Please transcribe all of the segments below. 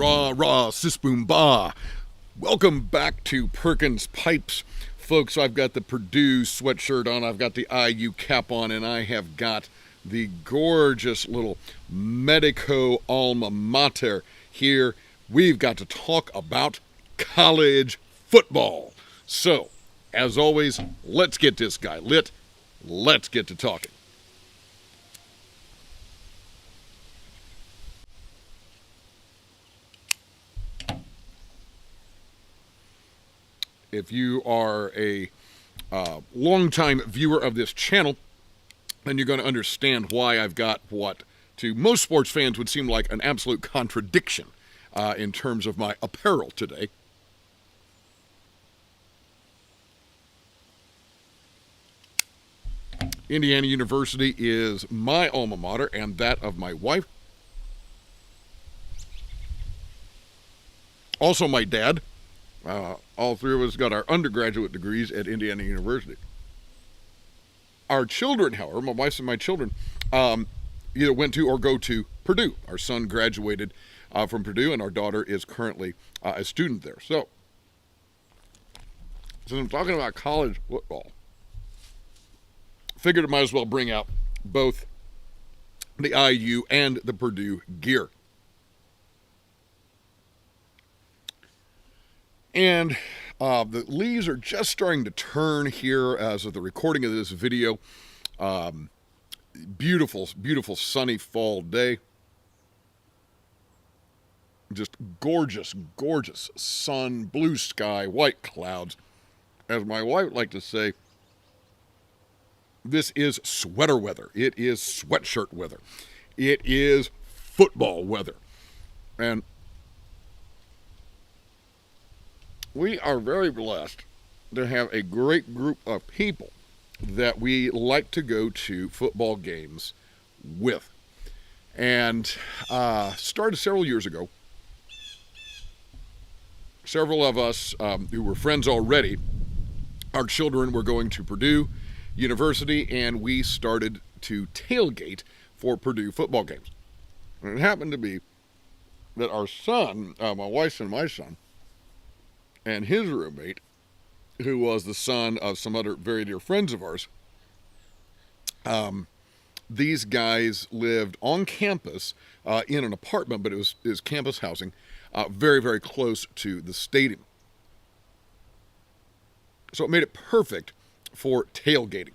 rah, rah, sis boom bah. Welcome back to Perkins Pipes. Folks, I've got the Purdue sweatshirt on, I've got the IU cap on, and I have got the gorgeous little Medico Alma Mater here. We've got to talk about college football. So, as always, let's get this guy lit. Let's get to talking. If you are a longtime viewer of this channel, then you're going to understand why I've got what to most sports fans would seem like an absolute contradiction in terms of my apparel today. Indiana University is my alma mater and that of my wife. Also my dad. All three of us got our undergraduate degrees at Indiana University. Our children, however, my wife and my children, either went to or go to Purdue. Our son graduated from Purdue, and our daughter is currently a student there. So, since I'm talking about college football, figured I might as well bring out both the IU and the Purdue gear. And the leaves are just starting to turn here as of the recording of this video. Beautiful, beautiful sunny fall day. Just gorgeous, gorgeous sun, blue sky, white clouds. As my wife would like to say, this is sweater weather. It is sweatshirt weather. It is football weather. And we are very blessed to have a great group of people that we like to go to football games with. And started several years ago. Several of us who were friends already, our children were going to Purdue University, and we started to tailgate for Purdue football games. And it happened to be that our son, my wife's and my son, and his roommate, who was the son of some other very dear friends of ours, these guys lived on campus in an apartment, but it was campus housing, very, very close to the stadium. So it made it perfect for tailgating.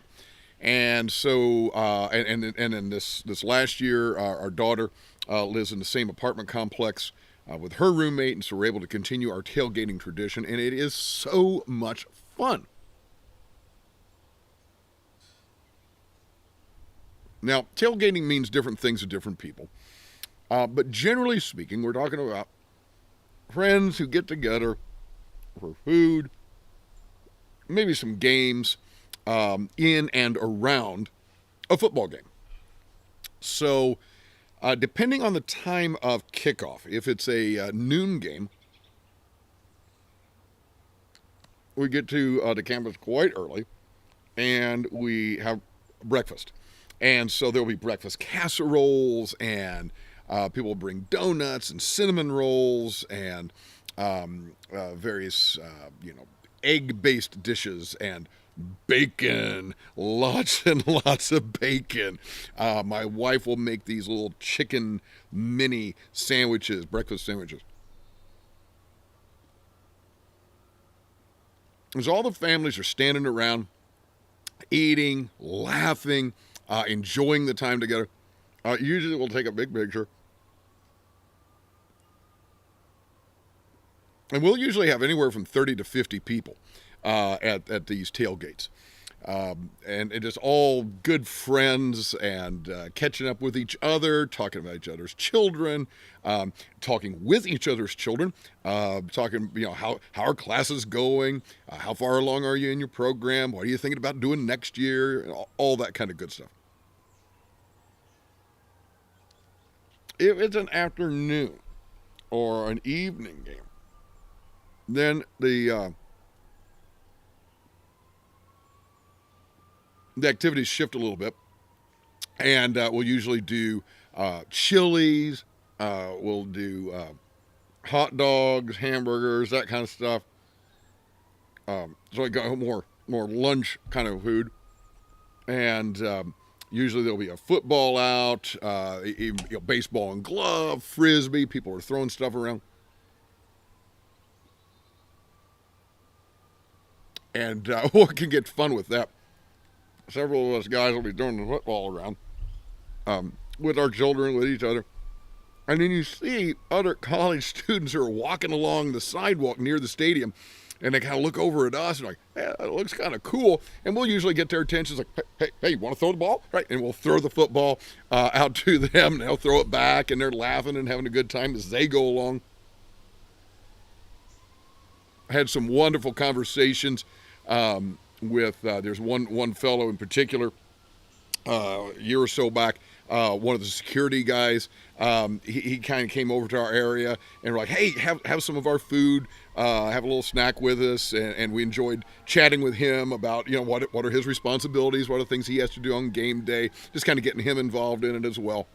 And so, and then this last year, our daughter lives in the same apartment complex with her roommate, and so we're able to continue our tailgating tradition, and it is so much fun. Now, tailgating means different things to different people, but generally speaking, we're talking about friends who get together for food, maybe some games in and around a football game. So, depending on the time of kickoff, if it's a noon game, we get to the campus quite early, and we have breakfast. And so there'll be breakfast casseroles, and people will bring donuts and cinnamon rolls and various, egg-based dishes and bacon, lots and lots of bacon. My wife will make these little chicken mini sandwiches, breakfast sandwiches. As all the families are standing around, eating, laughing, enjoying the time together, usually we'll take a big picture. And we'll usually have anywhere from 30 to 50 people at these tailgates. And it is all good friends and catching up with each other, talking about each other's children, talking with each other's children, talking, how are classes going? How far along are you in your program? What are you thinking about doing next year? All that kind of good stuff. If it's an afternoon or an evening game, then the activities shift a little bit, and we'll usually do chilies. We'll do hot dogs, hamburgers, that kind of stuff. So I got more lunch kind of food, and usually there'll be a football out, baseball and glove, frisbee. People are throwing stuff around, and what can get fun with that? Several of us guys will be throwing the football around with our children, with each other. And then you see other college students who are walking along the sidewalk near the stadium, and they kind of look over at us and like, yeah, that looks kind of cool. And we'll usually get their attention. It's like, hey, you want to throw the ball? Right. And we'll throw the football out to them, and they'll throw it back, and they're laughing and having a good time as they go along. I had some wonderful conversations there's one fellow in particular a year or so back, one of the security guys, he kind of came over to our area and we're like, hey, have some of our food, have a little snack with us, and we enjoyed chatting with him about, what are his responsibilities, what are things he has to do on game day, just kind of getting him involved in it as well.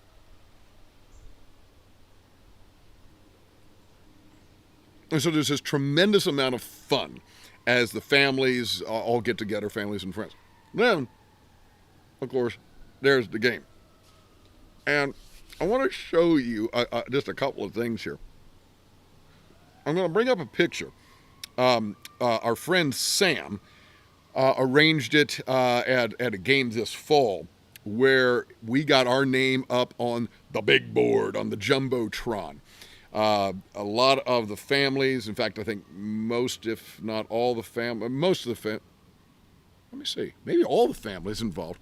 And so there's this tremendous amount of fun as the families all get together, families and friends. Then, of course, there's the game. And I want to show you just a couple of things here. I'm going to bring up a picture. Our friend Sam arranged it at a game this fall where we got our name up on the big board, on the Jumbotron. A lot of the families, in fact, I think most, if not all the most of the let me see, maybe all the families involved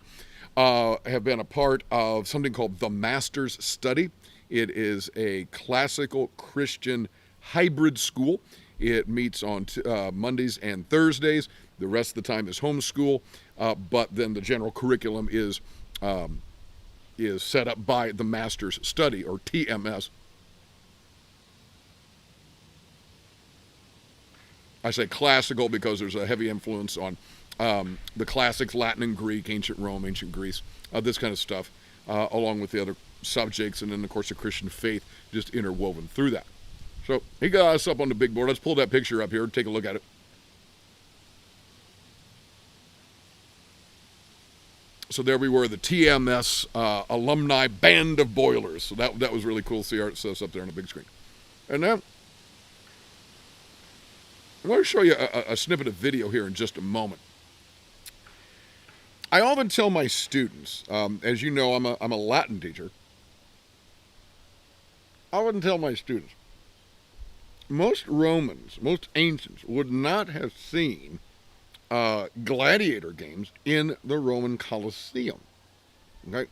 have been a part of something called the Master's Study. It is a classical Christian hybrid school. It meets on Mondays and Thursdays. The rest of the time is homeschool, but then the general curriculum is set up by the Master's Study, or TMS. I say classical because there's a heavy influence on the classics, Latin and Greek, ancient Rome, ancient Greece, this kind of stuff, along with the other subjects, and then, of course, the Christian faith just interwoven through that. So he got us up on the big board. Let's pull that picture up here and take a look at it. So there we were, the TMS alumni band of boilers. So that was really cool to see us up there on the big screen. And then I want to show you a snippet of video here in just a moment. I often tell my students, as you know, I'm a Latin teacher. I often tell my students, most Romans, most ancients would not have seen gladiator games in the Roman Colosseum. Okay?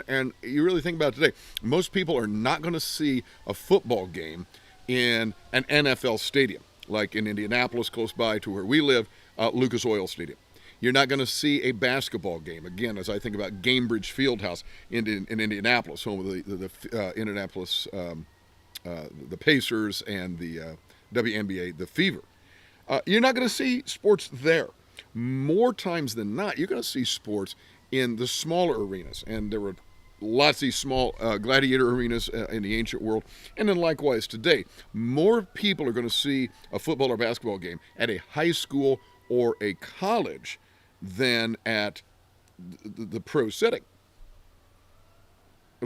And you really think about it today, most people are not going to see a football game in an NFL stadium, like in Indianapolis, close by to where we live, Lucas Oil Stadium. You're not going to see a basketball game. Again, as I think about Gainbridge Fieldhouse in Indianapolis, home of the Indianapolis, the Pacers and the WNBA, the Fever. You're not going to see sports there. More times than not, you're going to see sports in the smaller arenas. And there were lots of these small gladiator arenas in the ancient world. And then likewise today, more people are going to see a football or basketball game at a high school or a college than at the pro setting.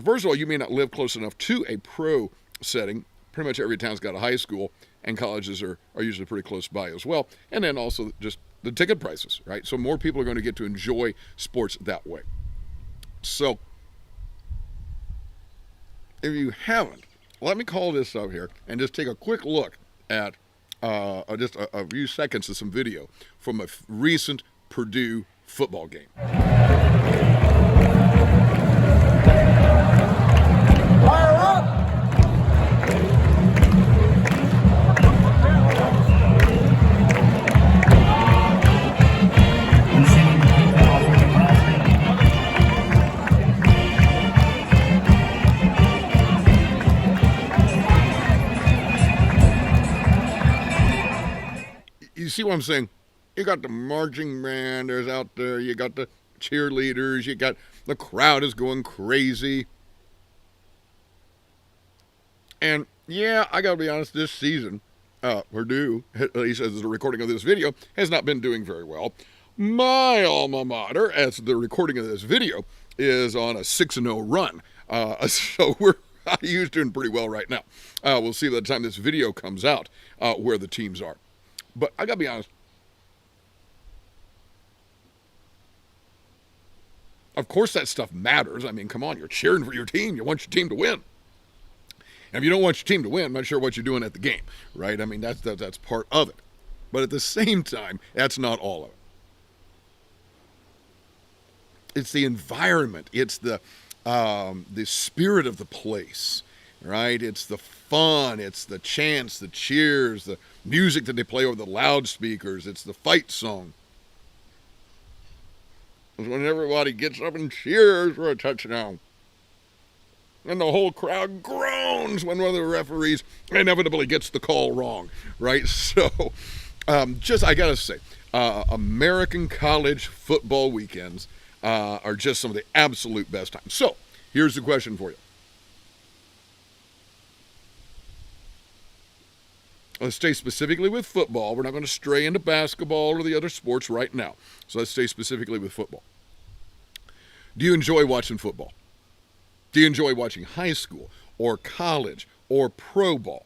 First of all, you may not live close enough to a pro setting. Pretty much every town's got a high school, and colleges are usually pretty close by as well. And then also just the ticket prices, right? So more people are going to get to enjoy sports that way. So if you haven't, let me call this up here and just take a quick look at just a few seconds of some video from a recent Purdue football game. Fire up! You see what I'm saying? You got the marching banders out there, you got the cheerleaders, you got the crowd is going crazy. And yeah, I got to be honest, this season, Purdue, at least as the recording of this video, has not been doing very well. My alma mater, as the recording of this video, is on a 6-0 run. So we're IU's doing pretty well right now. We'll see by the time this video comes out where the teams are. But I got to be honest, of course that stuff matters. I mean, come on, you're cheering for your team. You want your team to win. And if you don't want your team to win, I'm not sure what you're doing at the game, right? I mean, that's part of it. But at the same time, that's not all of it. It's the environment. It's the spirit of the place, right? It's the fun. It's the chants, the cheers, the music that they play over the loudspeakers. It's the fight song. It's when everybody gets up and cheers for a touchdown. And the whole crowd groans when one of the referees inevitably gets the call wrong, right? So, I gotta say, American college football weekends are just some of the absolute best times. So, here's the question for you. Let's stay specifically with football. We're not going to stray into basketball or the other sports right now. So let's stay specifically with football. Do you enjoy watching football? Do you enjoy watching high school or college or pro ball?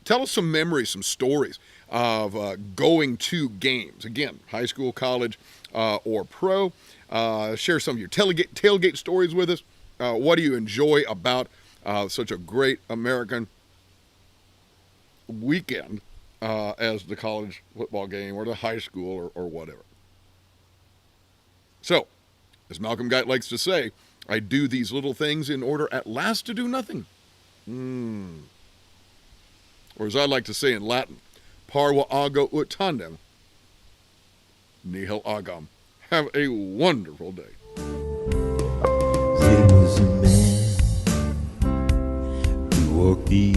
Tell us some memories, some stories of going to games. Again, high school, college, or pro. Share some of your tailgate stories with us. What do you enjoy about such a great American weekend as the college football game or the high school or whatever? So, as Malcolm Guite likes to say, I do these little things in order at last to do nothing. Or as I like to say in Latin, Parva ut tandem, nihil agam. Have a wonderful day. There was a man who walked the